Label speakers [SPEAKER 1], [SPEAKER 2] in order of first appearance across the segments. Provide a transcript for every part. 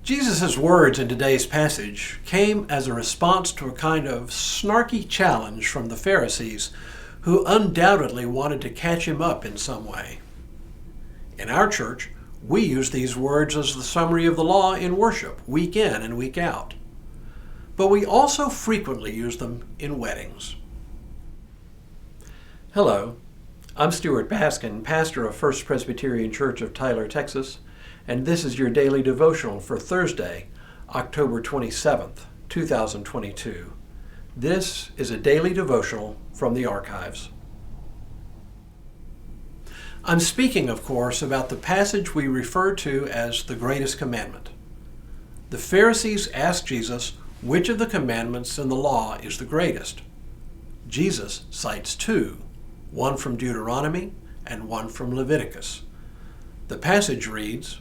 [SPEAKER 1] Jesus' words in today's passage came as a response to a kind of snarky challenge from the Pharisees, who undoubtedly wanted to catch him up in some way. In our church, we use these words as the summary of the law in worship, week in and week out. But we also frequently use them in weddings. Hello, I'm Stuart Baskin, pastor of First Presbyterian Church of Tyler, Texas, and this is your daily devotional for Thursday, October 27th, 2022. This is a daily devotional from the archives. I'm speaking, of course, about the passage we refer to as the greatest commandment. The Pharisees asked Jesus which of the commandments in the law is the greatest. Jesus cites two, one from Deuteronomy and one from Leviticus. The passage reads,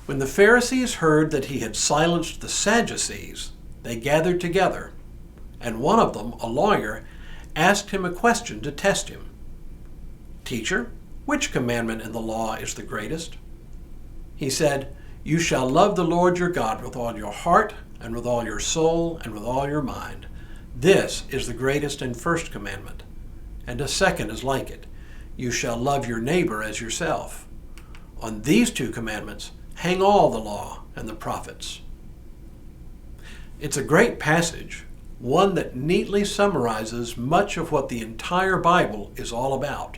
[SPEAKER 1] "When the Pharisees heard that he had silenced the Sadducees, they gathered together, and one of them, a lawyer, asked him a question to test him. 'Teacher, which commandment in the law is the greatest?' He said, 'You shall love the Lord your God with all your heart, and with all your soul, and with all your mind. This is the greatest and first commandment. And a second is like it. You shall love your neighbor as yourself. On these two commandments hang all the law and the prophets.'" It's a great passage, one that neatly summarizes much of what the entire Bible is all about.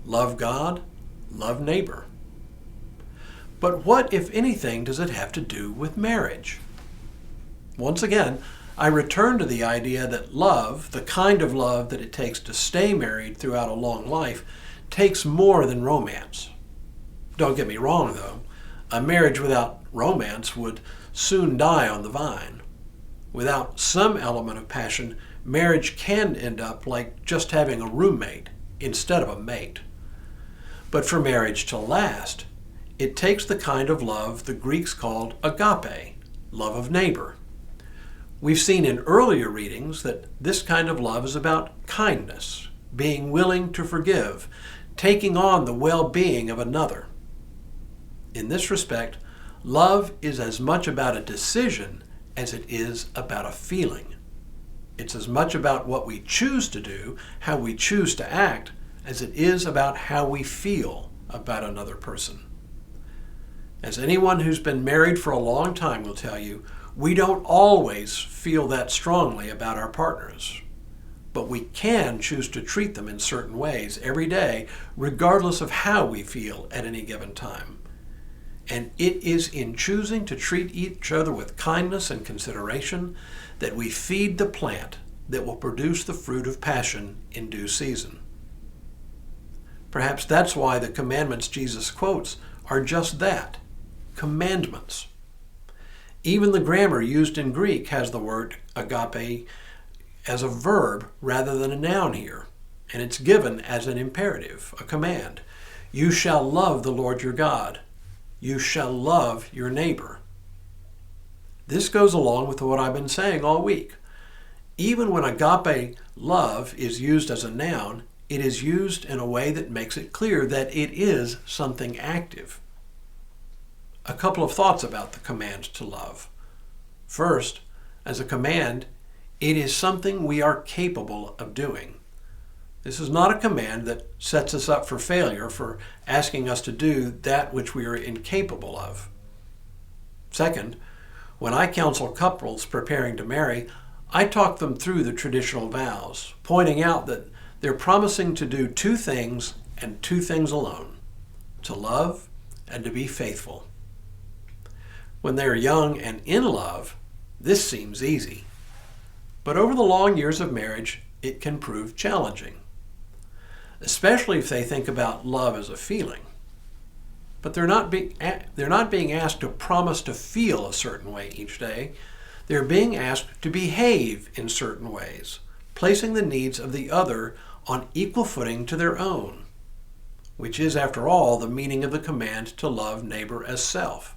[SPEAKER 1] Love God, love neighbor. But what, if anything, does it have to do with marriage? Once again, I return to the idea that love, the kind of love that it takes to stay married throughout a long life, takes more than romance. Don't get me wrong, though. A marriage without romance would soon die on the vine. Without some element of passion, marriage can end up like just having a roommate instead of a mate. But for marriage to last, it takes the kind of love the Greeks called agape, love of neighbor. We've seen in earlier readings that this kind of love is about kindness, being willing to forgive, taking on the well-being of another. In this respect, love is as much about a decision as it is about a feeling. It's as much about what we choose to do, how we choose to act, as it is about how we feel about another person. As anyone who's been married for a long time will tell you, we don't always feel that strongly about our partners. But we can choose to treat them in certain ways every day, regardless of how we feel at any given time. And it is in choosing to treat each other with kindness and consideration that we feed the plant that will produce the fruit of passion in due season. Perhaps that's why the commandments Jesus quotes are just that, commandments. Even the grammar used in Greek has the word agape as a verb rather than a noun here, and it's given as an imperative, a command. You shall love the Lord your God. You shall love your neighbor. This goes along with what I've been saying all week. Even when agape love is used as a noun, it is used in a way that makes it clear that it is something active. A couple of thoughts about the command to love. First, as a command, it is something we are capable of doing. This is not a command that sets us up for failure for asking us to do that which we are incapable of. Second, when I counsel couples preparing to marry, I talk them through the traditional vows, pointing out that they're promising to do two things and two things alone: to love and to be faithful. When they are young and in love, this seems easy. But over the long years of marriage, it can prove challenging, especially if they think about love as a feeling. But they're not being asked to promise to feel a certain way each day. They're being asked to behave in certain ways, placing the needs of the other on equal footing to their own, which is, after all, the meaning of the command to love neighbor as self.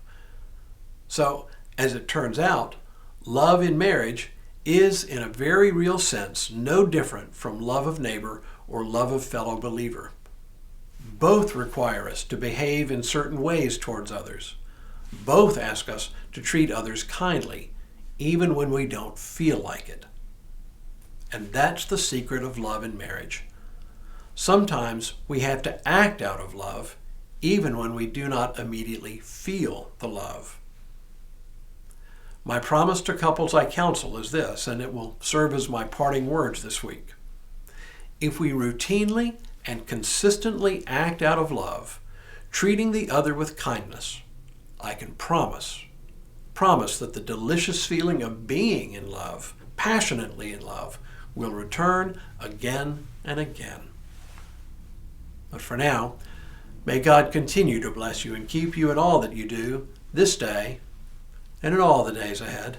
[SPEAKER 1] So, as it turns out, love in marriage is, in a very real sense, no different from love of neighbor or love of fellow believer. Both require us to behave in certain ways towards others, Both ask us to treat others kindly, even when we don't feel like it. And that's the secret of love in marriage. Sometimes we have to act out of love, even when we do not immediately feel the love. My promise to couples I counsel is this, and it will serve as my parting words this week. If we routinely and consistently act out of love, treating the other with kindness, I can promise that the delicious feeling of being in love, passionately in love, will return again and again. But for now, may God continue to bless you and keep you in all that you do this day and in all the days ahead.